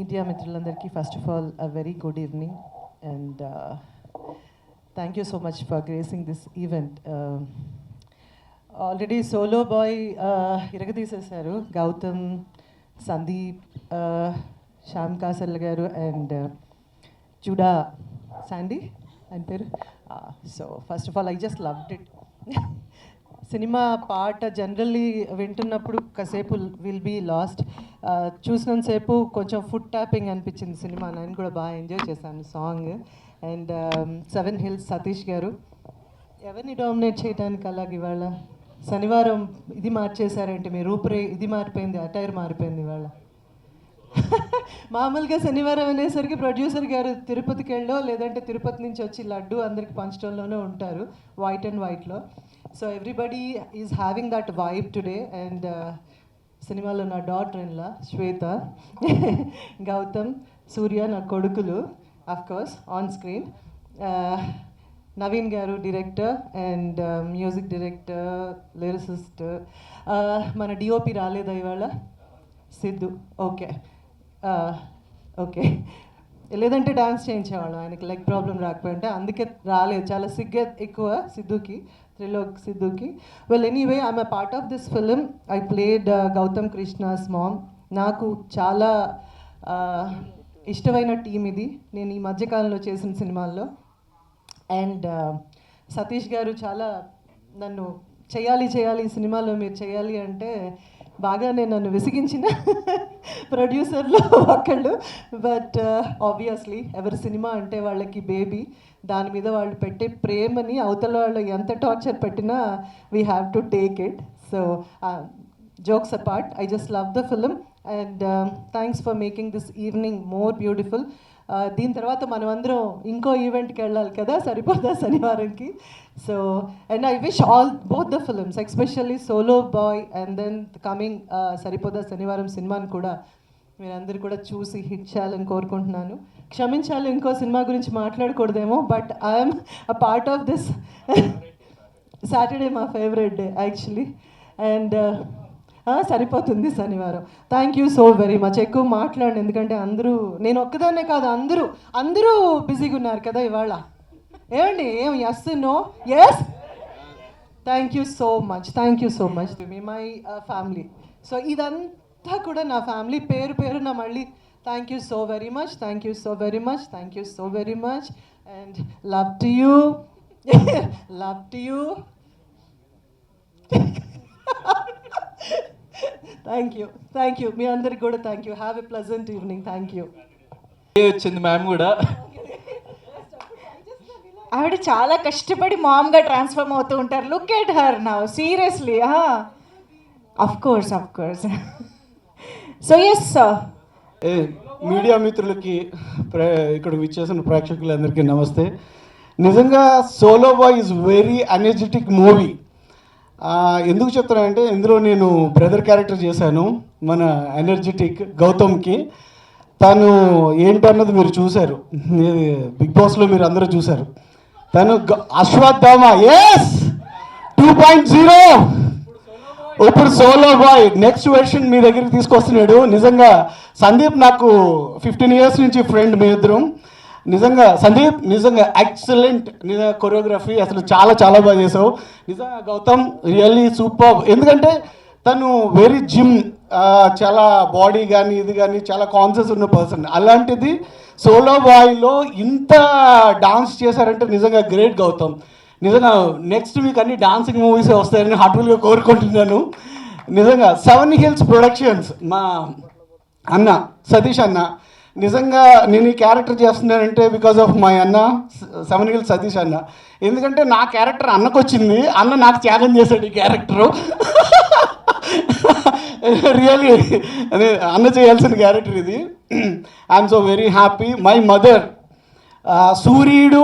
Media మిత్రులందరికీ first of all a very good evening and thank you so much for gracing this event. Already solo boy ఇరగదీసేశారు గౌతమ్, సందీప్, శ్యామ్ కాసల్ గారు and Judah Sandhy ఆయన పేరు. So first of all I just loved it. Cinema పాట generally వింటున్నప్పుడు కాసేపు will be last. చూసినంతసేపు కొంచెం foot tapping అనిపించింది cinema. నేను కూడా బాగా ఎంజాయ్ చేశాను సాంగ్. అండ్ 7 Hills సతీష్ గారు ఎవరిని డామినేట్ చేయడానికి అలాగే ఇవాళ శనివారం ఇది మార్చేశారంటే మీ రూపురే ఇది మారిపోయింది, అటైర్ మారిపోయింది ఇవాళ. మామూలుగా శనివారం అనేసరికి ప్రొడ్యూసర్ గారు తిరుపతికి వెళ్ళో లేదంటే తిరుపతి నుంచి వచ్చి లడ్డు అందరికి పంచడంలోనే ఉంటారు వైట్ అండ్ వైట్లో. So everybody is having that vibe today. And సినిమాలో నా డాటర్ ఇన్లా శ్వేత, గౌతమ్, సూర్య నా కొడుకులు of course on screen. Naveen గారు director and music director, lyricist. మన డిఓపి రాలేదా ఇవాళ? సిద్ధు. ఓకే ఓకే, లేదంటే డాన్స్ చేయించేవాళ్ళం, ఆయనకి లెగ్ ప్రాబ్లం రాకపోయింటే అందుకే రాలేదు. చాలా సిగ్గు ఎక్కువ సిద్ధుకి, త్రిలోక్ సిద్ధుకి. Well anyway I'm a part of this film. I played Gautam Krishna's ma'am. నాకు చాలా ఇష్టమైన టీం ఇది నేను ఈ మధ్యకాలంలో చేసిన సినిమాల్లో. అండ్ సతీష్ గారు చాలా నన్ను చేయాలి ఈ సినిమాలో మీరు చేయాలి అంటే బాగానే నన్ను విసిగించిన ప్రొడ్యూసర్లో ఒకళ్ళు. బట్ ఆబ్వియస్లీ ఎవరి సినిమా అంటే వాళ్ళకి బేబీ, దాని మీద వాళ్ళు పెట్టే ప్రేమని అవతల వాళ్ళు ఎంత టార్చర్ పెట్టినా we have to take it. So jokes apart, I just love the film and thanks for making this evening more beautiful. దీని తర్వాత మనం అందరం ఇంకో ఈవెంట్కి వెళ్ళాలి కదా, సరిపోదా శనివారంకి. So and I wish all both the films, especially solo boy and then coming Saripodhaa Sanivaaram సినిమాని కూడా మీరందరూ కూడా చూసి హిట్ చేయాలని కోరుకుంటున్నాను. క్షమించాలి ఇంకో సినిమా గురించి మాట్లాడకూడదేమో, but I'm a part of this. Saturday మా ఫేవరెట్ డే యాక్చువల్లీ. అండ్ సరిపోతుంది శనివారం. Thank you so very much. ఎక్కువ మాట్లాడండి ఎందుకంటే అందరూ, నేను ఒక్కదాన్నే కాదు అందరూ బిజీగా ఉన్నారు కదా ఇవాళ. ఏమండి ఏం yes no yes? Thank you so much మీ మై ఫ్యామిలీ. సో ఇదంతా కూడా నా ఫ్యామిలీ, పేరు నా మళ్ళీ thank you so very much and love to you. Thank you మీ అందరికి కూడా thank you. Have a pleasant evening. Thank you. వచ్చింది మ్యామ్ కూడా. ఆవిడ చాలా కష్టపడి మామ్గా ట్రాన్స్ఫార్మ్ అవుతూ ఉంటారు. Look at her now, seriously. Of course so yes media మిత్రులకి, ఇక్కడ విచ్చేసిన ప్రేక్షకులందరికీ నమస్తే. నిజంగా solo boy is very energetic movie. ఎందుకు చెప్తానంటే ఇందులో నేను బ్రదర్ క్యారెక్టర్ చేశాను మన ఎనర్జెటిక్ గౌతమ్కి. తను ఏంటన్నది మీరు చూశారు, బిగ్ బాస్లో మీరు అందరూ చూశారు. తను అశ్వత్థామ ఎస్ 2.0, ఇప్పుడు సోలో బాయ్ నెక్స్ట్ వెర్షన్ మీ దగ్గరికి తీసుకొస్తున్నాడు. నిజంగా సందీప్ నాకు 15 years నుంచి ఫ్రెండ్, మీ ఇద్దరం. నిజంగా సందీప్ నిజంగా ఎక్సలెంట్ కొరియోగ్రఫీ, అసలు చాలా బాగా చేసావు. నిజంగా గౌతమ్ రియల్లీ సూపర్. ఎందుకంటే తను వెరీ జిమ్, చాలా బాడీ కానీ ఇది కానీ చాలా కాన్షియస్ ఉన్న పర్సన్. అలాంటిది సోలో బాయ్లో ఇంత డాన్స్ చేశారంటే నిజంగా గ్రేట్ గౌతమ్. నిజంగా నెక్స్ట్ వీక్ అన్ని డాన్సింగ్ మూవీసే వస్తాయని హార్ట్ఫుల్గా కోరుకుంటున్నాను. నిజంగా 7 Hills ప్రొడక్షన్స్ మా అన్న సతీష్ అన్న. నిజంగా నేను ఈ క్యారెక్టర్ చేస్తున్నానంటే బికాజ్ ఆఫ్ మై అన్న 7 Hills సతీష్ అన్న. ఎందుకంటే నా క్యారెక్టర్ అన్నకు వచ్చింది, అన్న నాకు త్యాగం చేశాడు ఈ క్యారెక్టరు. రియల్లీ అదే అన్న చేయాల్సిన క్యారెక్టర్ ఇది. I'm so very happy. My mother, సూర్యుడు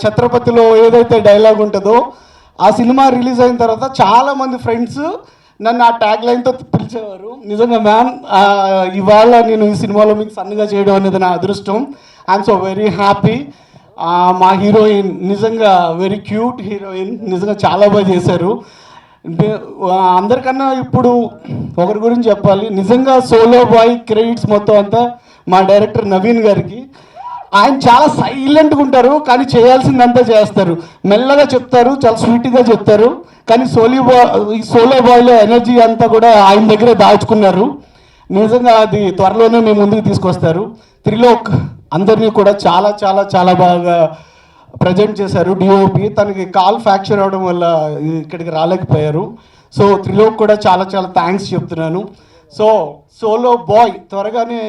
ఛత్రపతిలో ఏదైతే డైలాగ్ ఉంటుందో ఆ సినిమా రిలీజ్ అయిన తర్వాత చాలామంది ఫ్రెండ్స్ నన్ను ఆ ట్యాగ్ లైన్తో పిలిచేవారు. నిజంగా మ్యామ్ ఇవాళ నేను ఈ సినిమాలో మీకు సన్నగా చేయడం అనేది నా అదృష్టం. I'm so very happy. మా హీరోయిన్ నిజంగా వెరీ క్యూట్ హీరోయిన్, నిజంగా చాలా బాగా చేశారు. అందరికన్నా ఇప్పుడు ఒకరి గురించి చెప్పాలి. నిజంగా సోలో బాయ్ క్రెడిట్స్ మొత్తం అంతా మా డైరెక్టర్ నవీన్ గారికి. ఆయన చాలా సైలెంట్గా ఉంటారు, కానీ చేయాల్సిందంతా చేస్తారు. మెల్లగా చెప్తారు, చాలా స్వీట్గా చెప్తారు. కానీ సోలో బాయ్లో ఎనర్జీ అంతా కూడా ఆయన దగ్గరే దాచుకున్నారు. నిజంగా అది త్వరలోనే మేము ముందుకు తీసుకొస్తారు. త్రిలోక్ అందరినీ కూడా చాలా చాలా చాలా బాగా ప్రజెంట్ చేశారు. డిఓపి తనకి కాల్ ఫ్రాక్చర్ అవడం వల్ల ఇక్కడికి రాలేకపోయారు. సో త్రిలోక్ కూడా చాలా చాలా థ్యాంక్స్ చెప్తున్నాను. సో సోలో బాయ్ త్వరగానే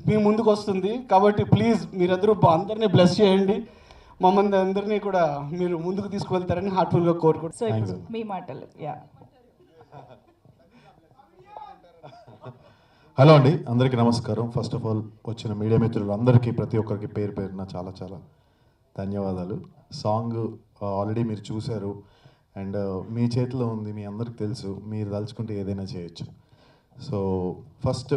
మీ ముందుకు వస్తుంది, కాబట్టి ప్లీజ్ మీరందరూ అందరినీ బ్లెస్ చేయండి. మమ్మల్ని అందరినీ కూడా మీరు ముందుకు తీసుకువెళ్తారని హార్ట్ఫుల్గా సో కోరుకుంటున్నాను. ఇప్పుడు మీ మాటలు. యా, హలో అండి, అందరికీ నమస్కారం. ఫస్ట్ ఆఫ్ ఆల్ వచ్చిన మీడియా మిత్రులు అందరికీ ప్రతి ఒక్కరికి పేరు పేరున చాలా చాలా ధన్యవాదాలు. సాంగ్ ఆల్రెడీ మీరు చూశారు అండ్ మీ చేతిలో ఉంది, మీ అందరికి తెలుసు, మీరు తలుచుకుంటే ఏదైనా చేయొచ్చు. సో ఫస్ట్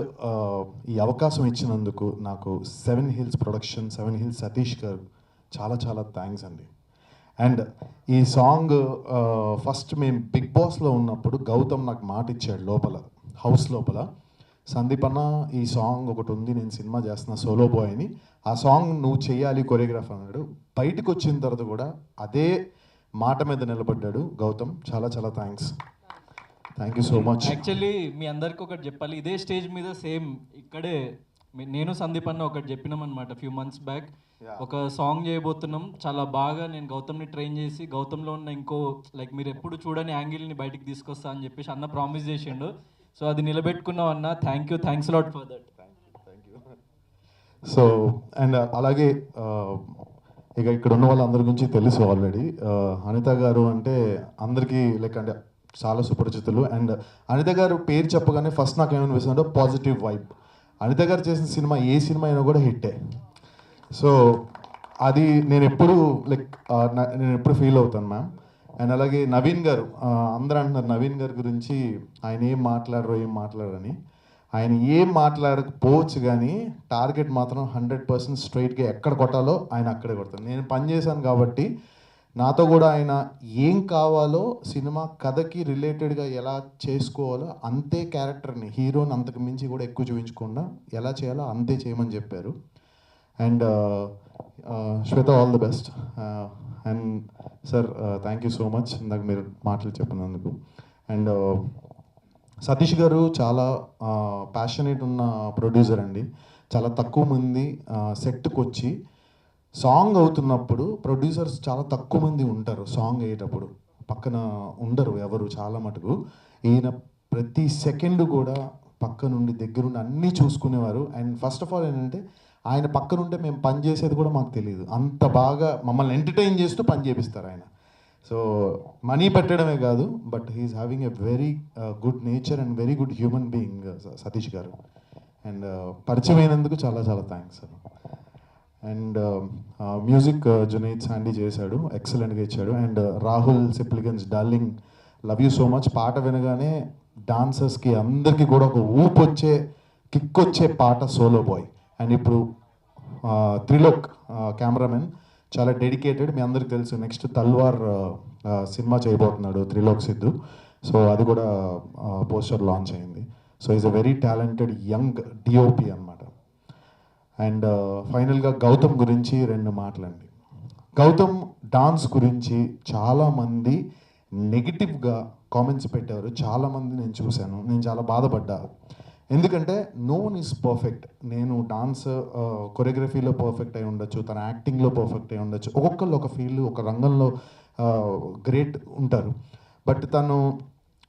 ఈ అవకాశం ఇచ్చినందుకు నాకు 7 Hills ప్రొడక్షన్, 7 Hills సతీష్ గారు చాలా చాలా థ్యాంక్స్ అండి. అండ్ ఈ సాంగ్ ఫస్ట్ మేము బిగ్ బాస్లో ఉన్నప్పుడు గౌతమ్ నాకు మాట ఇచ్చాడు లోపల, హౌస్ లోపల, సందీప్ అన్న ఈ సాంగ్ ఒకటి ఉంది, నేను సినిమా చేస్తున్నా సోలో బాయ్ అని, ఆ సాంగ్ నువ్వు చేయాలి కొరియోగ్రాఫ్ అన్నాడు. బయటకు వచ్చిన తర్వాత కూడా అదే మాట మీద నిలబడ్డాడు గౌతమ్. చాలా చాలా థ్యాంక్స్ సో మచ్. యాక్చువల్లీ మీ అందరికి ఒకటి చెప్పాలి, ఇదే స్టేజ్ మీద సేమ్ ఇక్కడే నేను సందీప్ అన్న ఒకటి చెప్పినాం అనమాట ఫ్యూ మంత్స్ బ్యాక్. ఒక సాంగ్ చేయబోతున్నాం, చాలా బాగా నేను గౌతమ్ని ట్రైన్ చేసి గౌతమ్లో ఉన్న ఇంకో లైక్ మీరు ఎప్పుడు చూడని యాంగిల్ని బయటికి తీసుకొస్తా అని చెప్పేసి అన్న ప్రామిస్ చేసిండు. సో అది నిలబెట్టుకున్నాం అన్న. Thanks lot for that. So and అలాగే ఇక ఇక్కడ ఉన్న వాళ్ళందరి గురించి తెలుసు ఆల్రెడీ. అనిత గారు అంటే అందరికీ లైక్ అంటే చాలా సుపరిచితులు. అండ్ అనిత గారు పేరు చెప్పగానే ఫస్ట్ నాకు ఏమనిపిస్తుందంటే పాజిటివ్ వైబ్. అనిత గారు చేసిన సినిమా ఏ సినిమా అయినా కూడా హిట్టే. సో అది నేను ఎప్పుడు ఫీల్ అవుతాను మ్యామ్. అండ్ అలాగే నవీన్ గారు, అందరూ అంటున్నారు నవీన్ గారి గురించి ఆయన ఏం మాట్లాడరని. ఆయన ఏం మాట్లాడకపోవచ్చు కానీ టార్గెట్ మాత్రం 100% స్ట్రైట్గా ఎక్కడ కొట్టాలో ఆయన అక్కడే కొడతారు. నేను పనిచేశాను కాబట్టి నాతో కూడా ఆయన ఏం కావాలో సినిమా కథకి రిలేటెడ్గా ఎలా చేసుకోవాలో అంతే క్యారెక్టర్ని, హీరోని అంతకు మించి కూడా ఎక్కువ చూపించకుండా ఎలా చేయాలో అంతే చేయమని చెప్పారు. And Shweta, all the best. And sir thank you so much ఇందాక మీరు మాటలు చెప్పినందుకు. అండ్ సతీష్ గారు చాలా ప్యాషనేట్ ఉన్న ప్రొడ్యూసర్ అండి. చాలా తక్కువ మంది సెట్కి వచ్చి సాంగ్ అవుతున్నప్పుడు ప్రొడ్యూసర్స్ చాలా తక్కువ మంది ఉంటారు. సాంగ్ అయ్యేటప్పుడు పక్కన ఉండరు ఎవరు, చాలా మటుకు. ఈయన ప్రతి సెకండ్ కూడా పక్క నుండి దగ్గరుండి అన్నీ చూసుకునేవారు. అండ్ ఫస్ట్ ఆఫ్ ఆల్ ఏంటంటే ఆయన పక్కనుంటే మేము పని చేసేది కూడా మాకు తెలియదు, అంత బాగా మమ్మల్ని ఎంటర్టైన్ చేస్తూ పని చేపిస్తారు ఆయన. సో మనీ పెట్టడమే కాదు, but he's having a very good nature and very good human being Satish గారు. అండ్ పరిచయం అయినందుకు చాలా చాలా thanks. And music Junaid Sandy చేశాడు, ఎక్సలెంట్గా ఇచ్చాడు. And Rahul Sipligunj darling, love you so much. పాట వినగానే డాన్సర్స్కి అందరికీ కూడా ఒక ఊపు వచ్చే, కిక్ వచ్చే పాట సోలో బాయ్. అండ్ ఇప్పుడు త్రిలోక్ కెమెరామెన్ చాలా డెడికేటెడ్. మీ అందరికి తెలుసు నెక్స్ట్ తల్వార్ సినిమా చేయబోతున్నాడు త్రిలోక్ సిద్ధు. సో అది కూడా పోస్టర్ లాంచ్ అయింది. So is a very talented young DOP అనమాట. అండ్ ఫైనల్గా గౌతమ్ గురించి 2 మాటలండి. గౌతమ్ డాన్స్ గురించి చాలామంది నెగిటివ్గా కామెంట్స్ పెట్టారు, చాలామంది నేను చూశాను. నేను చాలా బాధపడ్డా, ఎందుకంటే నో వన్ ఈజ్ పర్ఫెక్ట్. నేను డాన్స్ కొరియోగ్రఫీలో పర్ఫెక్ట్ అయి ఉండొచ్చు, తన యాక్టింగ్లో పర్ఫెక్ట్ అయి ఉండొచ్చు, ఒక్కొక్కళ్ళు ఒక ఫీల్డ్ ఒక రంగంలో గ్రేట్ ఉంటారు. బట్ తను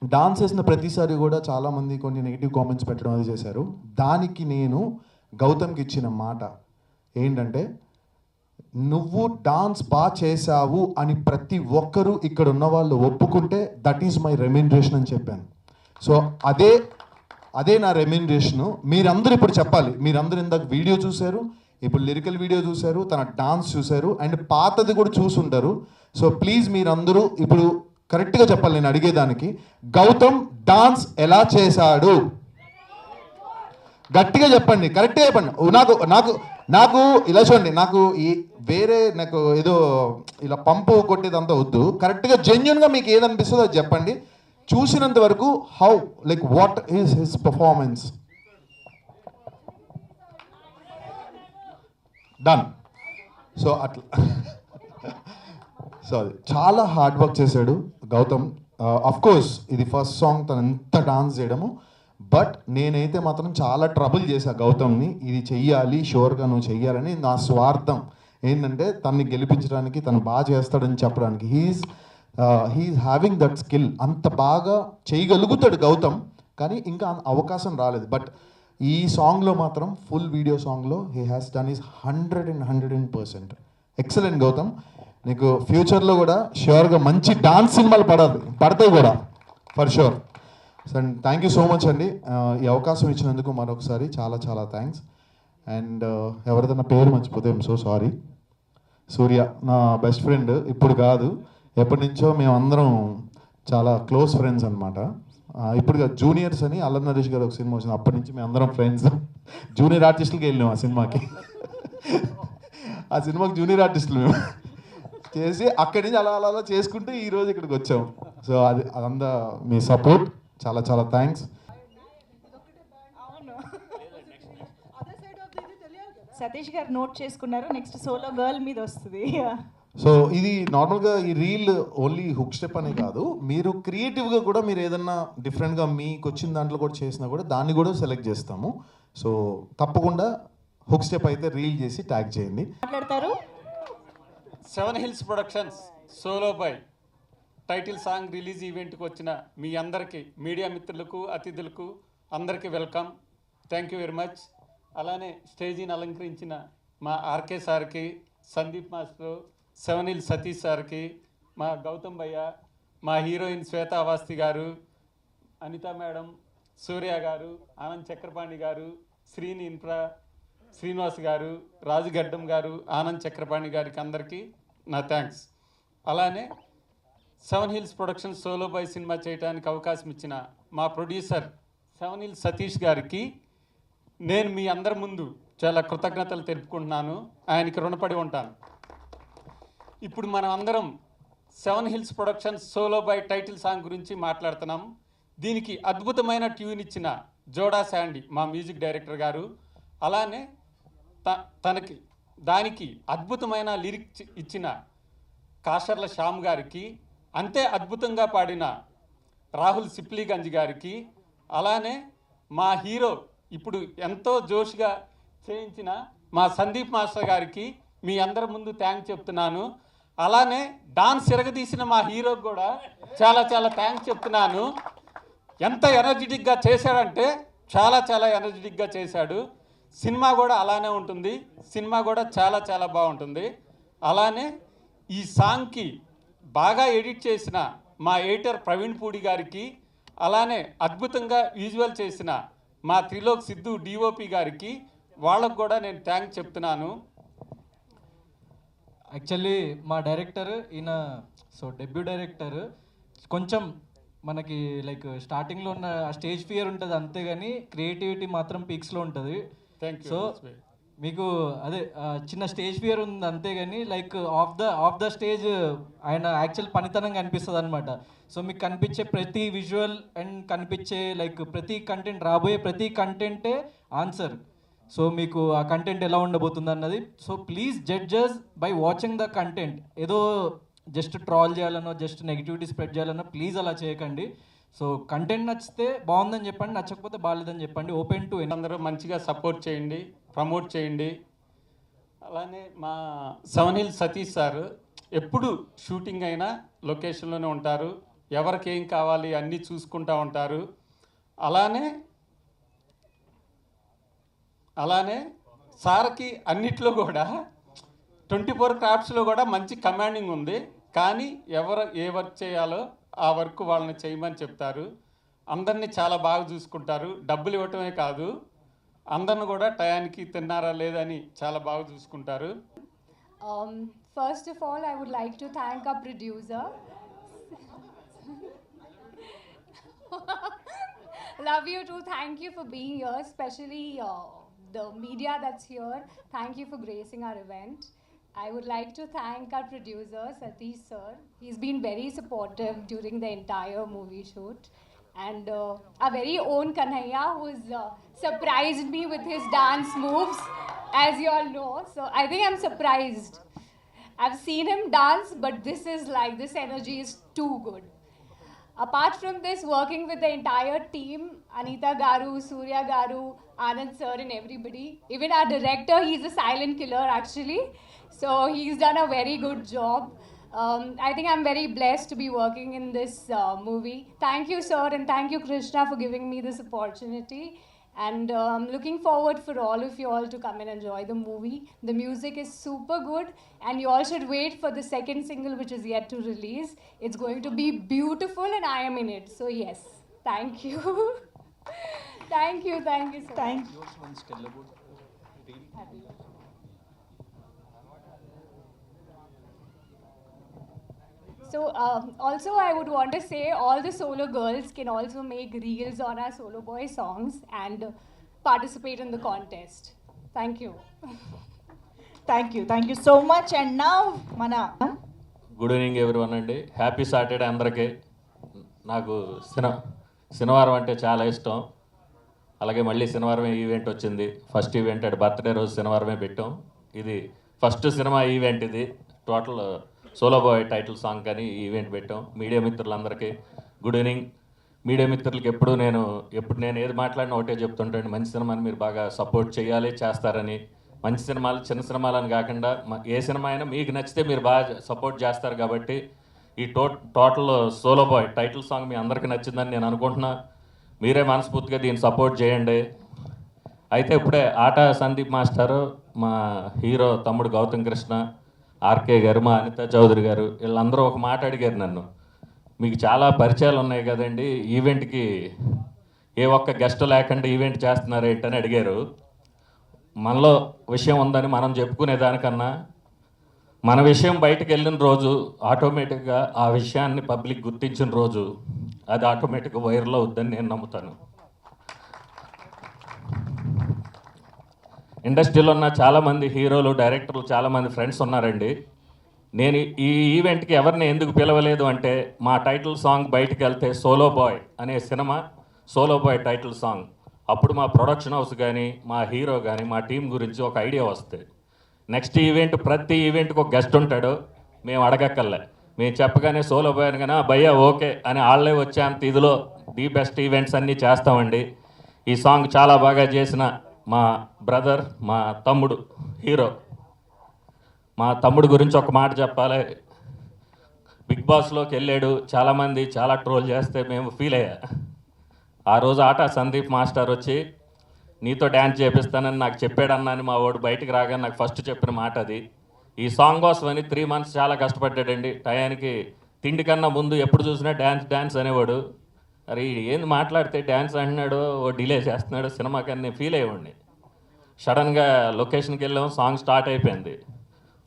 డాన్స్ చేసిన ప్రతిసారి కూడా చాలామంది కొన్ని నెగిటివ్ కామెంట్స్ పెట్టడం అది చేశారు. దానికి నేను గౌతమ్కి ఇచ్చిన మాట ఏంటంటే, నువ్వు డాన్స్ బాగా చేశావు అని ప్రతి ఒక్కరూ ఇక్కడ ఉన్న వాళ్ళు ఒప్పుకుంటే దట్ ఈజ్ మై రెమ్యూనరేషన్ అని చెప్పాను. సో అదే నా రెమ్యూనరేషను. మీరందరూ ఇప్పుడు చెప్పాలి. మీరందరూ ఇందాక వీడియో చూశారు, ఇప్పుడు లిరికల్ వీడియో చూశారు, తన డాన్స్ చూశారు, అండ్ పాతది కూడా చూసుంటారు. సో ప్లీజ్ మీరందరూ ఇప్పుడు కరెక్ట్గా చెప్పాలి నేను అడిగేదానికి. గౌతమ్ డాన్స్ ఎలా చేశాడు గట్టిగా చెప్పండి, కరెక్ట్గా చెప్పండి. నాకు ఇలా చూడండి, నాకు నాకు ఏదో ఇలా పంపు కొట్టేదంతా వద్దు. కరెక్ట్గా జెన్యున్గా మీకు ఏదనిపిస్తుందో అది చెప్పండి. చూసినంత వరకు how like what is his performance. Done. So అట్లా సో అది చాలా హార్డ్ వర్క్ చేశాడు గౌతమ్. అఫ్ కోర్స్ ఇది ఫస్ట్ సాంగ్ తను ఎంత డాన్స్ చేయడము, బట్ నేనైతే మాత్రం చాలా ట్రబుల్ చేశా గౌతమ్ని, ఇది చెయ్యాలి షూర్గా నువ్వు చెయ్యాలని. నా స్వార్థం ఏంటంటే తనని గెలిపించడానికి, తను బాగా చేస్తాడని చెప్పడానికి. హీఈస్ హ్యావింగ్ దట్ స్కిల్, అంత బాగా చేయగలుగుతాడు గౌతమ్, కానీ ఇంకా అవకాశం రాలేదు. బట్ ఈ సాంగ్లో మాత్రం ఫుల్ వీడియో సాంగ్లో he has done is 100% excellent Gautam. నీకు ఫ్యూచర్లో కూడా ష్యూర్గా మంచి డాన్స్ సినిమాలు పడతాయి కూడా for sure. And thank you so much అండి ఈ అవకాశం ఇచ్చినందుకు మరొకసారి చాలా చాలా థ్యాంక్స్. అండ్ ఎవరిదైనా పేరు మర్చిపోతే ఐమ్ సో సారీ. సూర్య నా బెస్ట్ ఫ్రెండ్, ఇప్పుడు కాదు ఎప్పటి నుంచో మేమందరం చాలా క్లోజ్ ఫ్రెండ్స్ అనమాట. ఇప్పుడు జూనియర్స్ అని అల్లరి నరేష్ గారు ఒక సినిమా వచ్చింది, అప్పటి నుంచి మేము అందరం ఫ్రెండ్స్. జూనియర్ ఆర్టిస్టులకి వెళ్ళాం ఆ సినిమాకి. ఆ సినిమాకి జూనియర్ ఆర్టిస్టులు మేము చేసి అక్కడి నుంచి అలా అలా అలా చేసుకుంటూ ఈరోజు ఇక్కడికి వచ్చాం. సో అదంతా మీ సపోర్ట్, చాలా చాలా థ్యాంక్స్. సతీష్ గారు నోట్ చేసుకున్నారు, నెక్స్ట్ సోలో గర్ల్ మీద వస్తుంది. సో ఇది నార్మల్గా ఈ రీల్ ఓన్లీ హుక్ స్టెప్ అనే కాదు, మీరు క్రియేటివ్గా కూడా మీరు ఏదన్నా డిఫరెంట్గా మీకు వచ్చిన దాంట్లో కూడా చేసినా కూడా దాన్ని కూడా సెలెక్ట్ చేస్తాము. సో తప్పకుండా హుక్ స్టెప్ అయితే రీల్ చేసి ట్యాగ్ చేయండి. మాట్లాడతారు. Seven hills productions solo boy title song release ఈవెంట్కి వచ్చిన మీ అందరికీ, మీడియా మిత్రులకు, అతిథులకు అందరికీ welcome. Thank you very much. అలానే స్టేజీని అలంకరించిన మా ఆర్కే సార్కి, Sandeep master, seven hills Satish సార్కి, మా గౌతమ్ భయ్య, మా హీరోయిన్ శ్వేతా అవాస్తి గారు, అనిత మేడం, సూర్య గారు, ఆనంద్ చక్రపాణి గారు, శ్రీని ఇన్ఫ్రా శ్రీనివాస్ గారు, రాజుగడ్డం గారు, ఆనంద్ చక్రపాణి గారికి అందరికీ నా థ్యాంక్స్. అలానే Seven Hills production solo boy సినిమా చేయడానికి అవకాశం ఇచ్చిన మా ప్రొడ్యూసర్ సెవెన్ హిల్స్ సతీష్ గారికి నేను మీ అందరి ముందు చాలా కృతజ్ఞతలు తెలుపుకుంటున్నాను. ఆయనకి రుణపడి ఉంటాను. ఇప్పుడు మనం అందరం seven hills productions solo boy title song గురించి మాట్లాడుతున్నాం. దీనికి అద్భుతమైన ట్యూన్ ఇచ్చిన జోడా శాండీ మా మ్యూజిక్ డైరెక్టర్ గారు, అలానే దానికి అద్భుతమైన లిరిక్స్ ఇచ్చిన కాషర్ల శ్యామ్ గారికి, అంతే అద్భుతంగా పాడిన రాహుల్ సిప్లీగంజ్ గారికి, అలానే మా హీరో ఇప్పుడు ఎంతో జోష్గా చేయించిన మా సందీప్ మాస్టర్ గారికి మీ అందరి ముందు థ్యాంక్స్ చెప్తున్నాను. అలానే డాన్స్ తిరగదీసిన మా హీరోకి కూడా చాలా చాలా థ్యాంక్స్ చెప్తున్నాను. ఎంత ఎనర్జెటిక్గా చేశాడంటే చాలా చాలా ఎనర్జెటిక్గా చేశాడు. సినిమా కూడా అలానే ఉంటుంది. సినిమా కూడా చాలా చాలా బాగుంటుంది. అలానే ఈ సాంగ్కి బాగా ఎడిట్ చేసిన మా ఎడిటర్ ప్రవీణ్ పూడి గారికి, అలానే అద్భుతంగా విజువల్ చేసిన మా త్రిలోక్ సిద్ధు డిఓపి గారికి, వాళ్ళకు కూడా నేను థ్యాంక్స్ చెప్తున్నాను. యాక్చువల్లీ మా డైరెక్టర్ ఈయన డెబ్యూ డైరెక్టర్, కొంచెం మనకి లైక్ స్టార్టింగ్లో ఉన్న స్టేజ్ ఫియర్ ఉంటుంది అంతేగాని క్రియేటివిటీ మాత్రం పీక్స్లో ఉంటుంది. సో మీకు అదే చిన్న స్టేజ్ ఫియర్ ఉంది అంతేగాని లైక్ ఆఫ్ ద స్టేజ్ ఆయన యాక్చువల్ పనితనం కనిపిస్తుంది అనమాట. సో మీకు కనిపించే ప్రతి విజువల్ అండ్ కనిపించే లైక్ ప్రతి కంటెంట్, రాబోయే ప్రతి కంటెంటే ఆన్సర్. సో మీకు ఆ కంటెంట్ ఎలా ఉండబోతుంది అన్నది. So please judges by watching the content. ఏదో జస్ట్ ట్రాల్ చేయాలనో జస్ట్ నెగిటివిటీ స్ప్రెడ్ చేయాలనో ప్లీజ్ అలా చేయకండి. సో కంటెంట్ నచ్చితే బాగుందని చెప్పండి, నచ్చకపోతే బాగాలేదని చెప్పండి. ఓపెన్ టు అందరూ మంచిగా సపోర్ట్ చేయండి, ప్రమోట్ చేయండి. అలానే మా సెవెన్ హిల్స్ సతీష్ సార్ ఎప్పుడు షూటింగ్ అయినా లొకేషన్లోనే ఉంటారు. ఎవరికి ఏం కావాలి అన్నీ చూసుకుంటూ ఉంటారు. అలానే సార్కి అన్నిట్లో కూడా 24 క్రాఫ్ట్స్లో కూడా మంచి కమాండింగ్ ఉంది. కానీ ఏ వర్క్ చేయాలో ఆ వర్క్ వాళ్ళని చేయమని చెప్తారు. అందరినీ చాలా బాగా చూసుకుంటారు. డబ్బులు ఇవ్వటమే కాదు, అందరిని కూడా టయానికి తిన్నారా లేదని చాలా బాగా చూసుకుంటారు. First of all, I would like to thank our producer. Love you too. Thank you for being here, especially the media that's here. Thank you for gracing our event. I would like to thank our producer, Satish sir. He's been very supportive during the entire movie shoot. and our very own Kanhaiya, who's surprised me with his dance moves, as you all know. So I think I'm surprised. I've seen him dance, but this energy is too good. Apart from this, working with the entire team, Anita Garu, Surya Garu, Anand sir and everybody, even our director, he's a silent killer actually. So he's done a very good job. I think I'm very blessed to be working in this movie. Thank you, sir, and thank you, Krishna, for giving me this opportunity. And I'm looking forward for all of you all to come and enjoy the movie. The music is super good, and you all should wait for the second single, which is yet to release. It's going to be beautiful, and I am in it. So yes, thank you. Thank you so much. Thank So also I would want to say all the solo girls can also make reels on our Solo Boy songs and participate in the contest. Thank you. Thank you so much. And now, Mana. Good evening everyone అండి. Happy Saturday అందరికీ. నాకు శనివారం అంటే చాలా ఇష్టం. అలాగే మళ్ళీ శనివారమే ఈవెంట్ వచ్చింది. ఫస్ట్ ఈవెంట్ అంటే బర్త్డే రోజు శనివారమే పెట్టాం. ఇది ఫస్ట్ సినిమా ఈవెంట్. ఇది total solo boy title song కానీ ఈవెంట్ పెట్టాం. మీడియా మిత్రులందరికీ గుడ్ ఈవినింగ్. మీడియా మిత్రులకి ఎప్పుడు నేను ఏది మాట్లాడినా ఒకటే చెప్తుంటాను, మంచి సినిమాని మీరు బాగా సపోర్ట్ చేయాలి, చేస్తారని. మంచి సినిమాలు చిన్న సినిమాలని కాకుండా ఏ సినిమా అయినా మీకు నచ్చితే మీరు బాగా సపోర్ట్ చేస్తారు కాబట్టి ఈ total solo boy title song మీ అందరికీ నచ్చిందని నేను అనుకుంటున్నా. మీరే మనస్ఫూర్తిగా దీన్ని సపోర్ట్ చేయండి. అయితే ఇప్పుడే ఆట సందీప్ మాస్టారు, మా హీరో తమ్ముడు గౌతమ్ కృష్ణ, ఆర్కే గారు, మా అనిత చౌదరి గారు వీళ్ళందరూ ఒక మాట అడిగారు నన్ను, మీకు చాలా పరిచయాలు ఉన్నాయి కదండి, ఈవెంట్కి ఏ ఒక్క గెస్ట్ లేకుండా ఈవెంట్ చేస్తున్నారు ఏంటని అడిగారు. మనలో విషయం ఉందని మనం చెప్పుకునే దానికన్నా మన విషయం బయటకు వెళ్ళిన రోజు ఆటోమేటిక్గా ఆ విషయాన్ని పబ్లిక్ గుర్తించిన రోజు అది ఆటోమేటిక్గా వైరల్ అవుద్దని నేను నమ్ముతాను. ఇండస్ట్రీలో ఉన్న చాలామంది హీరోలు, డైరెక్టర్లు, చాలామంది ఫ్రెండ్స్ ఉన్నారండి. నేను ఈ ఈవెంట్కి ఎవరిని ఎందుకు పిలవలేదు అంటే, మా టైటిల్ సాంగ్ బయటకు వెళ్తే సోలో బాయ్ అనే cinema solo boy title song, అప్పుడు మా ప్రొడక్షన్ హౌస్ కానీ మా హీరో కానీ మా టీం గురించి ఒక ఐడియా వస్తుంది. నెక్స్ట్ ఈవెంట్ ప్రతి ఈవెంట్కి ఒక గెస్ట్ ఉంటాడు, మేము అడగక్కర్లే, మేము చెప్పగానే సోలో బాయ్ అని కానీ భయ్యా ఓకే అని వాళ్ళే వచ్చేంత ఇదిలో ది బెస్ట్ ఈవెంట్స్ అన్నీ చేస్తామండి. ఈ సాంగ్ చాలా బాగా చేసిన మా బ్రదర్, మా తమ్ముడు హీరో, మా తమ్ముడు గురించి ఒక మాట చెప్పాలి. బిగ్ బాస్లోకి వెళ్ళాడు, చాలామంది చాలా ట్రోల్ చేస్తే మేము ఫీల్ అయ్యా. ఆ రోజు ఆట సందీప్ మాస్టర్ వచ్చి నీతో డ్యాన్స్ చేపిస్తానని నాకు చెప్పాడన్నా అని మా వాడు బయటికి రాగానే నాకు ఫస్ట్ చెప్పిన మాట అది. ఈ సాంగ్ కోసమని 3 months చాలా కష్టపడ్డాడండి. టయానికి తిండి కన్నా ముందు ఎప్పుడు చూసినా డ్యాన్స్ అనేవాడు. అరే ఏంది మాట్లాడితే డ్యాన్స్ అంటున్నాడు, ఓ డిలే చేస్తున్నాడు సినిమా కానీ ఫీల్ అయ్యేవాడిని. సడన్గా లొకేషన్కి వెళ్ళాం, సాంగ్ స్టార్ట్ అయిపోయింది.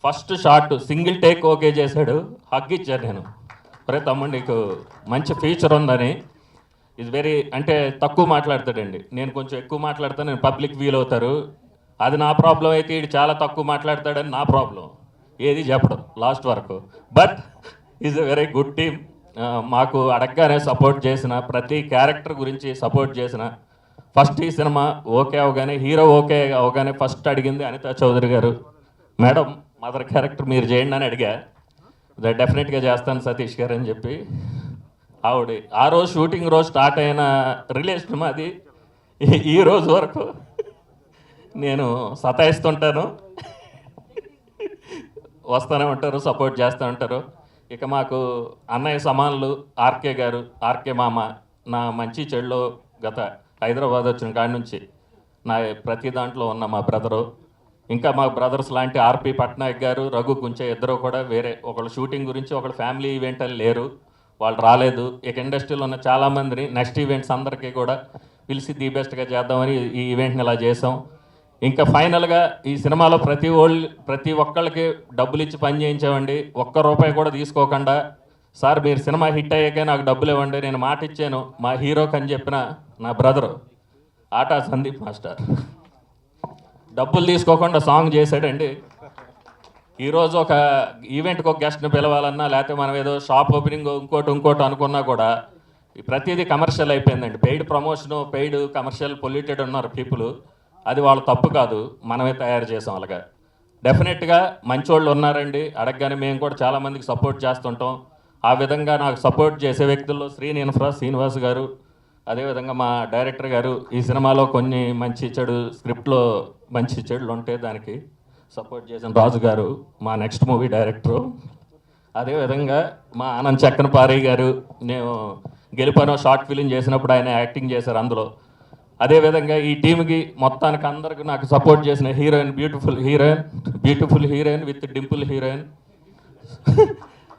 First shot single take okay చేశాడు, హగ్ ఇచ్చాను నేను. ఒరే తమ్ముడు నీకు మంచి ఫ్యూచర్ ఉందని. ఇది వెరీ అంటే తక్కువ మాట్లాడతాడండి, నేను కొంచెం ఎక్కువ మాట్లాడతాను, నేను పబ్లిక్ వీల్ అవుతారు, అది నా ప్రాబ్లం. అయితే ఇది చాలా తక్కువ మాట్లాడతాడని నా ప్రాబ్లం, ఏది చెప్పడం లాస్ట్ వరకు. But is a very good team. మాకు అడగగానే సపోర్ట్ చేసిన, ప్రతి క్యారెక్టర్ గురించి సపోర్ట్ చేసిన. ఫస్ట్ ఈ సినిమా ఓకే అవగానే, హీరో ఓకే అవగానే ఫస్ట్ అడిగింది అనితా చౌదరి గారు, మేడం మదర్ క్యారెక్టర్ మీరు చేయండి అని అడిగా. డెఫినెట్గా చేస్తాను సతీష్ గారు అని చెప్పి ఆవిడ ఆ రోజు షూటింగ్ రోజు స్టార్ట్ అయిన రిలేషన్ మాది ఈ రోజు వరకు నేను సతాయిస్తుంటాను, వస్తూనే ఉంటారు, సపోర్ట్ చేస్తూ ఉంటారు. ఇక మాకు అన్నయ్య సమానులు ఆర్కే గారు, ఆర్కే మామ, నా మంచి చెడులో గత హైదరాబాద్ వచ్చిన కాడి నుంచి నా ప్రతి దాంట్లో ఉన్న మా బ్రదరు. ఇంకా మా బ్రదర్స్ లాంటి ఆర్పి పట్నాయక్ గారు, రఘు కుంచే ఇద్దరు కూడా వేరే, ఒకళ్ళు షూటింగ్ గురించి ఒకళ్ళు ఫ్యామిలీ ఈవెంట్ అని లేరు, వాళ్ళు రాలేదు. ఇక ఇండస్ట్రీలో ఉన్న చాలామందిని నెక్స్ట్ ఈవెంట్స్ అందరికీ కూడా పిలిచి ది బెస్ట్గా చేద్దామని ఈ ఈవెంట్ని ఇలా చేసాం. ఇంకా ఫైనల్గా ఈ సినిమాలో ప్రతి ఒక్కళ్ళకి డబ్బులు ఇచ్చి పని చేయించామండి, ఒక్క రూపాయి కూడా తీసుకోకుండా. సార్ మీరు సినిమా హిట్ అయ్యాకే నాకు డబ్బులు ఇవ్వండి, నేను మాట ఇచ్చాను మా హీరోకి అని చెప్పిన నా బ్రదరు ఆట సందీప్ మాస్టర్ డబ్బులు తీసుకోకుండా సాంగ్ చేశాడండి. ఈరోజు ఒక ఈవెంట్కి ఒక గెస్ట్ని పిలవాలన్నా, లేకపోతే మనం ఏదో షాప్ ఓపెనింగ్ ఇంకోటి అనుకున్నా కూడా ప్రతిదీ కమర్షియల్ అయిపోయిందండి. Paid promotion, paid commercial polluted ఉన్నారు పీపుల్. అది వాళ్ళ తప్పు కాదు, మనమే తయారు చేసాం అలాగా. డెఫినెట్గా మంచోళ్ళు ఉన్నారండి, అడగగానే మేము కూడా చాలామందికి సపోర్ట్ చేస్తుంటాం. ఆ విధంగా నాకు సపోర్ట్ చేసే వ్యక్తుల్లో శ్రీనివాస్ గారు, అదేవిధంగా మా డైరెక్టర్ గారు, ఈ సినిమాలో కొన్ని మంచి చెడు స్క్రిప్ట్లో మంచి చెడులు ఉంటే దానికి సపోర్ట్ చేసిన రాజు గారు, మా నెక్స్ట్ మూవీ డైరెక్టరు. అదేవిధంగా మా ఆనంద్ చక్కనపారి గారు, నేను గెలుపనో షార్ట్ ఫిలిం చేసినప్పుడు ఆయన యాక్టింగ్ చేశారు అందులో. అదేవిధంగా ఈ టీంకి మొత్తానికి అందరికి నాకు సపోర్ట్ చేసిన heroine, beautiful heroine with Dimple heroine.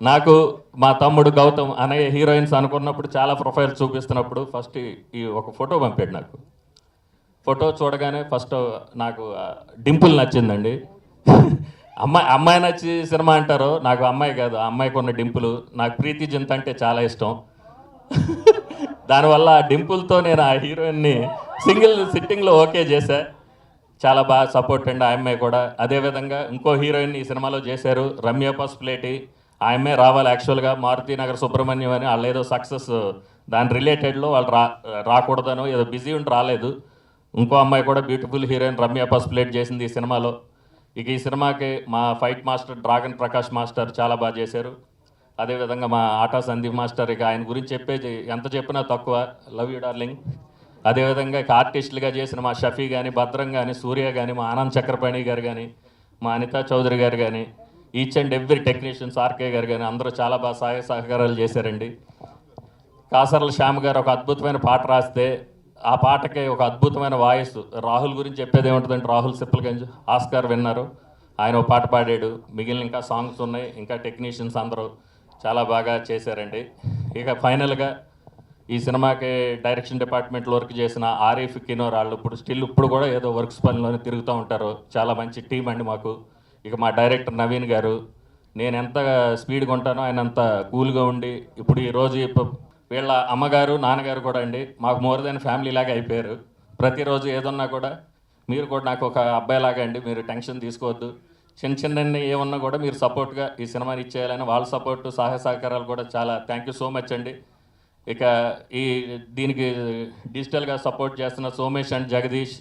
నాకు మా తమ్ముడు గౌతమ్ అనే హీరోయిన్స్ అనుకున్నప్పుడు చాలా ప్రొఫైల్స్ చూపిస్తున్నప్పుడు ఫస్ట్ ఈ ఒక ఫోటో పంపాడు నాకు. ఫోటో చూడగానే ఫస్ట్ నాకు డింపుల్ నచ్చిందండి. అమ్మాయి నచ్చి సినిమా అంటారు, నాకు అమ్మాయి కాదు, ఆ అమ్మాయికి ఉన్న డింపుల్. నాకు ప్రీతి జింత అంటే చాలా ఇష్టం. దానివల్ల ఆ డింపుల్తో నేను ఆ హీరోయిన్ని సింగిల్ సిట్టింగ్లో ఓకే చేశా. చాలా బాగా సపోర్ట్ అండి ఆ అమ్మాయి కూడా. అదేవిధంగా ఇంకో హీరోయిన్ ఈ సినిమాలో చేశారు, రమ్య పసుపులేటి. ఆ అమ్మాయి రావాలి యాక్చువల్గా, మారుతినగర్ సుబ్రహ్మణ్యం అని. వాళ్ళు ఏదో సక్సెస్ దాని రిలేటెడ్లో వాళ్ళు రాకూడదనో ఏదో బిజీ ఉండి రాలేదు. ఇంకో అమ్మాయి కూడా బ్యూటిఫుల్ హీరోయిన్ రమ్య పసుపులేటి చేసింది ఈ సినిమాలో. ఇక ఈ సినిమాకి మా fight master dragon Prakash master చాలా బాగా చేశారు. అదేవిధంగా మా ఆటా సందీప్ మాస్టర్, ఇక ఆయన గురించి చెప్పేది ఎంత చెప్పినా తక్కువ, లవ్ యూ డార్లింగ్. అదేవిధంగా ఇక ఆర్టిస్టులుగా చేసిన మా షఫీ కానీ, భద్రం కానీ, సూర్య కానీ, మా ఆనంద్ చక్రపాణి గారు కానీ, మా అనితా చౌదరి గారు కానీ, each and every technicians RK గారు కానీ అందరూ చాలా బాగా సహాయ సహకారాలు చేశారండి. కాసర్ల శ్యామ్ గారు ఒక అద్భుతమైన పాట రాస్తే ఆ పాటకి ఒక అద్భుతమైన వాయిస్. రాహుల్ గురించి చెప్పేది ఏముంటుందంటే, రాహుల్ సిప్పల్గంజ్ ఆస్కార్ విన్నారు, ఆయన ఒక పాట పాడాడు. మిగిలిన ఇంకా సాంగ్స్ ఉన్నాయి, ఇంకా టెక్నీషియన్స్ అందరూ చాలా బాగా చేశారండి. ఇక ఫైనల్గా ఈ సినిమాకి డైరెక్షన్ డిపార్ట్మెంట్లో వర్క్ చేసిన ఆరిఫ్ కినోర్ వాళ్ళు ఇప్పుడు కూడా ఏదో వర్క్స్ పనిలోనే తిరుగుతూ ఉంటారు. చాలా మంచి టీం అండి మాకు. ఇక మా డైరెక్టర్ నవీన్ గారు, నేను ఎంత స్పీడ్గా ఉంటానో ఆయన అంత కూల్గా ఉండి, ఇప్పుడు ఈరోజు వీళ్ళ అమ్మగారు నాన్నగారు కూడా అండి మాకు మోర్ దెన్ ఫ్యామిలీ లాగా అయిపోయారు. ప్రతిరోజు ఏదన్నా కూడా మీరు కూడా నాకు ఒక అబ్బాయిలాగా అండి, మీరు టెన్షన్ తీసుకోవద్దు, చిన్న ఏమన్నా కూడా మీరు సపోర్ట్గా ఈ సినిమాని ఇచ్చేయాలని వాళ్ళ సపోర్టు సహాయ సహకారాలు కూడా చాలా థ్యాంక్ యూ సో మచ్ అండి. ఇక దీనికి డిజిటల్గా సపోర్ట్ చేస్తున్న Somesh and Jagadish,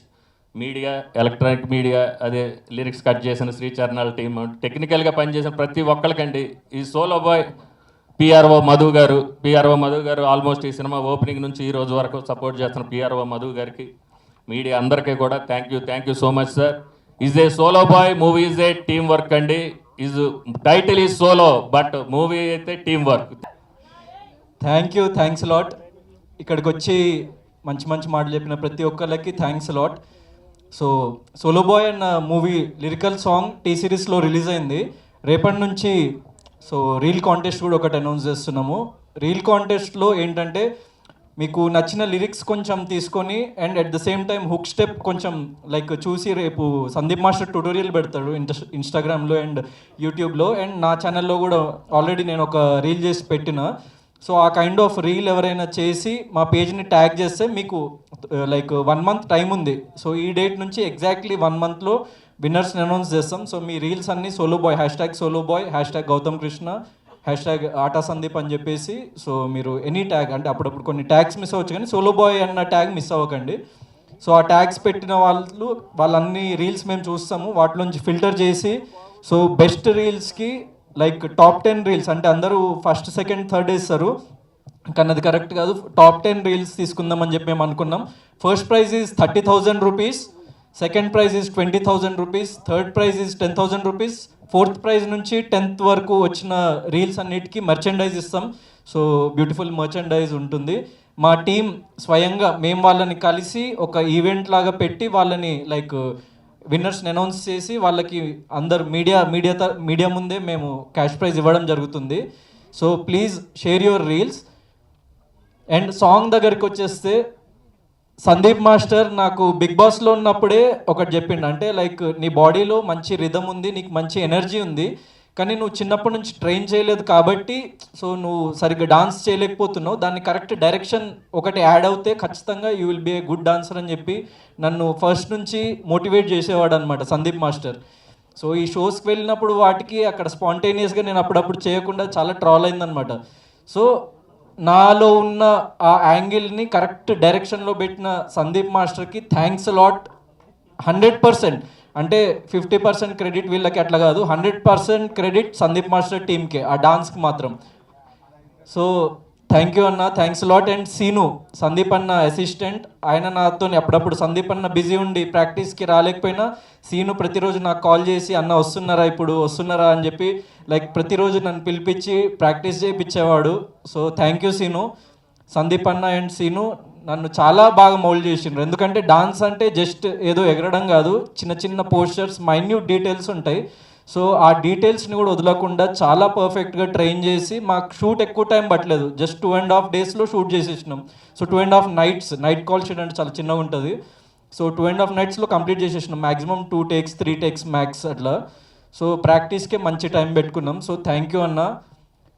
media electronic media, అదే లిరిక్స్ కట్ చేసిన శ్రీచరణాల టీమ్, టెక్నికల్గా పనిచేసిన ప్రతి ఒక్కరికండి. ఈ సోలో బాయ్ పిఆర్ఓ మధు గారు ఆల్మోస్ట్ ఈ సినిమా ఓపెనింగ్ నుంచి ఈ రోజు వరకు సపోర్ట్ చేస్తున్న పిఆర్ఓ మధు గారికి, మీడియా అందరికీ కూడా thank you so much sir. Is a solo boy, movie is a team work అండి. Title is solo but movie అయితే టీమ్ వర్క్. Thanks lot. ఇక్కడికి వచ్చి మంచి మాటలు చెప్పిన ప్రతి ఒక్కళ్ళకి thanks lot. So solo boy అన్న మూవీ లిరికల్ సాంగ్ టీ సిరీస్లో రిలీజ్ అయింది. రేపటి నుంచి సో రీల్ కాంటెస్ట్ కూడా ఒకటి అనౌన్స్ చేస్తున్నాము. రీల్ కాంటెస్ట్లో ఏంటంటే మీకు నచ్చిన లిరిక్స్ కొంచెం తీసుకొని and at the same time hook step కొంచెం లైక్ చూసి రేపు సందీప్ మాస్టర్ ట్యూటోరియల్ పెడతాడు ఇన్స్టాగ్రామ్లో అండ్ యూట్యూబ్లో, అండ్ నా ఛానల్లో కూడా ఆల్రెడీ నేను ఒక రీల్ చేసి పెట్టిన. సో ఆ కైండ్ ఆఫ్ రీల్ ఎవరైనా చేసి మా పేజ్ని ట్యాగ్ చేస్తే మీకు లైక్ 1 month టైం ఉంది. సో ఈ డేట్ నుంచి ఎగ్జాక్ట్లీ 1 monthలో విన్నర్స్ని అనౌన్స్ చేస్తాం. సో మీ రీల్స్ అన్నీ solo boy, #solo boy, #Gautam Krishna, #Aata Sandeep అని చెప్పేసి. సో మీరు ఎనీ ట్యాగ్, అంటే అప్పుడప్పుడు కొన్ని ట్యాగ్స్ మిస్ అవ్వచ్చు కానీ సోలో బాయ్ అన్న ట్యాగ్ మిస్ అవ్వకండి. సో ఆ ట్యాగ్స్ పెట్టిన వాళ్ళన్ని రీల్స్ మేము చూస్తాము, వాటిలోంచి ఫిల్టర్ చేసి సో బెస్ట్ రీల్స్కి లైక్ టాప్ 10 రీల్స్, అంటే అందరూ ఫస్ట్ సెకండ్ థర్డ్ వేస్తారు కానీ అది కరెక్ట్ కాదు. టాప్ 10 రీల్స్ తీసుకుందామని చెప్పి మేము అనుకున్నాం. First prize is 30,000 rupees, second prize is 20,000 rupees, third prize is 10,000 rupees, fourth prize నుంచి 10th వరకు వచ్చిన రీల్స్ అన్నిటికీ మర్చెండైజ్ ఇస్తాం. సో బ్యూటిఫుల్ మర్చెండైజ్ ఉంటుంది. మా టీం స్వయంగా మేము వాళ్ళని కలిసి ఒక ఈవెంట్ లాగా పెట్టి వాళ్ళని లైక్ విన్నర్స్ని అనౌన్స్ చేసి వాళ్ళకి అందరు మీడియా ముందే మేము క్యాష్ ప్రైజ్ ఇవ్వడం జరుగుతుంది. So please share your reels. And song దగ్గరికి వచ్చేస్తే సందీప్ మాస్టర్ నాకు బిగ్ బాస్లో ఉన్నప్పుడే ఒకటి చెప్పిండు, అంటే లైక్ నీ బాడీలో మంచి రిథమ్ ఉంది, నీకు మంచి ఎనర్జీ ఉంది, కానీ నువ్వు చిన్నప్పటి నుంచి ట్రైన్ చేయలేదు కాబట్టి సో నువ్వు సరిగ్గా డాన్స్ చేయలేకపోతున్నావు, దాన్ని కరెక్ట్ డైరెక్షన్ ఒకటి యాడ్ అవుతే ఖచ్చితంగా you will be a good dancer అని చెప్పి నన్ను ఫస్ట్ నుంచి మోటివేట్ చేసేవాడు అనమాట సందీప్ మాస్టర్. సో ఈ షోస్కి వెళ్ళినప్పుడు వాటికి అక్కడ స్పాంటేనియస్గా నేను అప్పుడప్పుడు చేయకుండా చాలా ట్రాల్ అయిందనమాట. సో నాలో ఉన్న ఆ యాంగిల్ని కరెక్ట్ డైరెక్షన్లో పెట్టిన సందీప్ మాస్టర్కి థ్యాంక్స్ లాట్. 100%, అంటే 50% క్రెడిట్ వీళ్ళకి అట్లా కాదు, 100% క్రెడిట్ సందీప్ మాస్టర్ టీమ్కే, ఆ డాన్స్కి మాత్రం. సో థ్యాంక్ యూ అన్న, thanks lot. And Seenu, Sandeep అన్న అసిస్టెంట్, ఆయన నాతో అప్పుడప్పుడు సందీప్ అన్న బిజీ ఉండి ప్రాక్టీస్కి రాలేకపోయినా సీను ప్రతిరోజు నాకు కాల్ చేసి అన్న వస్తున్నారా అని చెప్పి లైక్ ప్రతిరోజు నన్ను పిలిపించి ప్రాక్టీస్ చేయించేవాడు. So thank you Seenu. Sandeep అన్న అండ్ సీను నన్ను చాలా బాగా మౌల్డ్ చేసిండ్రు. ఎందుకంటే డాన్స్ అంటే జస్ట్ ఏదో ఎగరడం కాదు, చిన్న చిన్న పోస్చర్స్, మైన్యూట్ డీటెయిల్స్ ఉంటాయి. సో ఆ డీటెయిల్స్ని కూడా వదలకుండా చాలా పర్ఫెక్ట్గా ట్రైన్ చేసి మాకు షూట్ ఎక్కువ టైం పట్టలేదు, జస్ట్ 2.5 daysలో షూట్ చేసేసినాం. So 2.5 nights, night call sheet అంటే చాలా చిన్నగా ఉంటుంది. సో 2.5 nightsలో కంప్లీట్ చేసేసినాం, మ్యాక్సిమం 2 takes 3 takes మ్యాక్స్ అట్లా. సో ప్రాక్టీస్కే మంచి టైం పెట్టుకున్నాం. సో థ్యాంక్ యూ అన్న.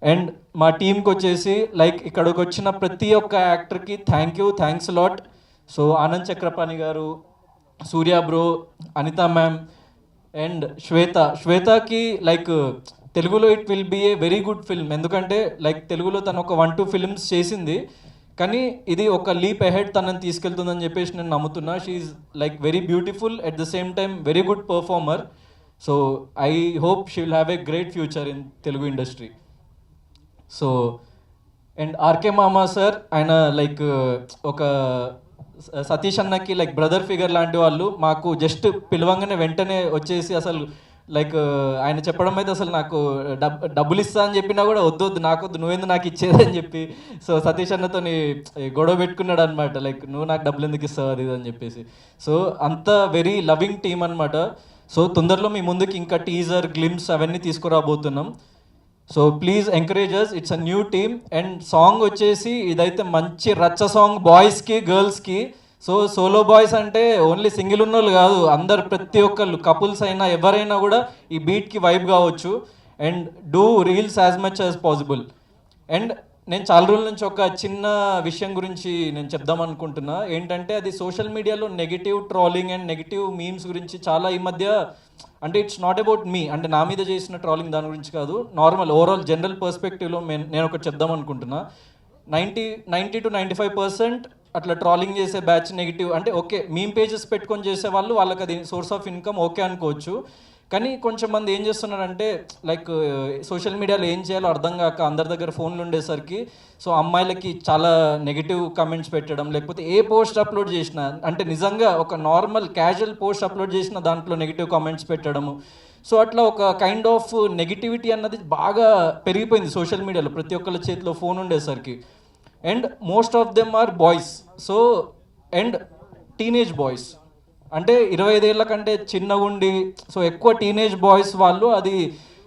అండ్ మా టీంకి వచ్చేసి లైక్ ఇక్కడికి వచ్చిన ప్రతి ఒక్క యాక్టర్కి thanks lot. So Anand Chakrapani గారు, Surya bro, Anitha ma'am and శ్వేతకి లైక్ తెలుగులో it will be a very good film. ఎందుకంటే లైక్ తెలుగులో తను ఒక 1-2 films చేసింది, కానీ ఇది ఒక లీప్ అహెడ్ తనని తీసుకెళ్తుందని చెప్పేసి నేను నమ్ముతున్నా. She's like very beautiful, at the same time very good performer. So I hope she will have a great future in Telugu industry. So and RK మామా సార్, ఆయన లైక్ ఒక సతీష్ అన్నకి లైక్ బ్రదర్ ఫిగర్ లాంటి వాళ్ళు. మాకు జస్ట్ పిలవంగానే వెంటనే వచ్చేసి అసలు లైక్ ఆయన చెప్పడం అయితే అసలు నాకు డబ్బులు ఇస్తా అని చెప్పినా కూడా వద్దు నాకొద్దు, నువ్వేందు నాకు ఇచ్చేదని చెప్పి సో సతీష్ అన్నతో గొడవ పెట్టుకున్నాడు అనమాట, లైక్ నువ్వు నాకు డబ్బులు ఎందుకు ఇస్తావు అది అని చెప్పేసి. సో అంత వెరీ లవింగ్ టీమ్ అనమాట. సో తొందరలో మీ ముందుకి ఇంకా టీజర్, గ్లిమ్స్ అవన్నీ తీసుకురాబోతున్నాం. So please encourage us, it's a new team. And song వచ్చేసి ఇదైతే మంచి రచ్చ సాంగ్, బాయ్స్కి గర్ల్స్కి. సో సోలో బాయ్స్ అంటే ఓన్లీ సింగిల్ ఉన్నోళ్ళు కాదు, అందరు ప్రతి ఒక్కళ్ళు కపుల్స్ అయినా ఎవరైనా కూడా ఈ బీట్కి వైబ్ కావచ్చు. And do reels as much as possible. And నేను చాలా రోజుల నుంచి ఒక చిన్న విషయం గురించి నేను చెప్దాం అనుకుంటున్నా. ఏంటంటే అది సోషల్ మీడియాలో negative trolling and negative memes గురించి చాలా ఈ మధ్య, అంటే ఇట్స్ నాట్ అబౌట్ మీ, అంటే నా మీద చేసిన ట్రోలింగ్ దాని గురించి కాదు, నార్మల్ ఓవరాల్ జనరల్ పర్స్పెక్టివ్లో నేను ఒకటి చెప్దాం అనుకుంటున్నా. 90 to 95% అట్లా ట్రాలింగ్ చేసే బ్యాచ్ నెగిటివ్, అంటే ఓకే మీమ్ పేజెస్ పెట్టుకొని చేసే వాళ్ళు, వాళ్ళకి అది సోర్స్ ఆఫ్ ఇన్కమ్ ఓకే అనుకోవచ్చు. కానీ కొంచెం మంది ఏం చేస్తున్నారంటే లైక్ సోషల్ మీడియాలో ఏం చేయాలో అర్థం కాక అందరి దగ్గర ఫోన్లు ఉండేసరికి సో అమ్మాయిలకి చాలా నెగిటివ్ కమెంట్స్ పెట్టడం, లేకపోతే ఏ పోస్ట్ అప్లోడ్ చేసినా, అంటే నిజంగా ఒక నార్మల్ క్యాజువల్ పోస్ట్ అప్లోడ్ చేసిన దాంట్లో నెగిటివ్ కామెంట్స్ పెట్టడము. సో అట్లా ఒక కైండ్ ఆఫ్ నెగిటివిటీ అన్నది బాగా పెరిగిపోయింది సోషల్ మీడియాలో, ప్రతి ఒక్కళ్ళ చేతిలో ఫోన్ ఉండేసరికి. And most of them are boys. So and teenage boys, అంటే 25 ఏళ్ళ కంటే చిన్నగా ఉండి సో ఎక్కువ టీనేజ్ బాయ్స్ వాళ్ళు అది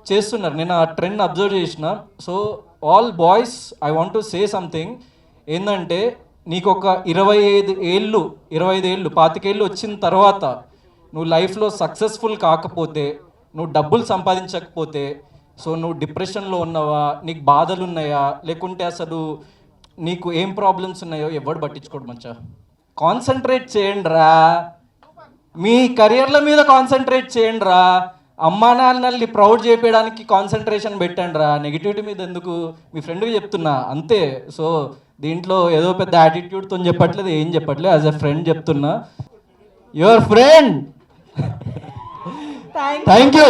చేస్తున్నారు. నేను ఆ ట్రెండ్ అబ్జర్వ్ చేసిన. So all boys, I want to say something. ఏంటంటే నీకు ఒక 25 ఏళ్ళు 25 ఏళ్ళు వచ్చిన తర్వాత నువ్వు లైఫ్లో సక్సెస్ఫుల్ కాకపోతే, నువ్వు డబ్బులు సంపాదించకపోతే, సో నువ్వు డిప్రెషన్లో ఉన్నావా, నీకు బాధలు ఉన్నాయా, లేకుంటే అసలు నీకు ఏం ప్రాబ్లమ్స్ ఉన్నాయో ఎవడు పట్టించుకోడు మంచా. కాన్సన్ట్రేట్ చేయండి రా, మీ కెరియర్ల మీద కాన్సన్ట్రేట్ చేయండి రా, అమ్మా నాన్నల్ని ప్రౌడ్ చేయడానికి కాన్సన్ట్రేషన్ పెట్టండి రా, నెగిటివిటీ మీద ఎందుకు. మీ ఫ్రెండ్కి చెప్తున్నా అంతే. సో దీంట్లో ఏదో పెద్ద యాటిట్యూడ్తో చెప్పట్లేదు, ఏం చెప్పట్లేదు, యాజ్ ఎ ఫ్రెండ్ చెప్తున్నా. Your friend. Thank you.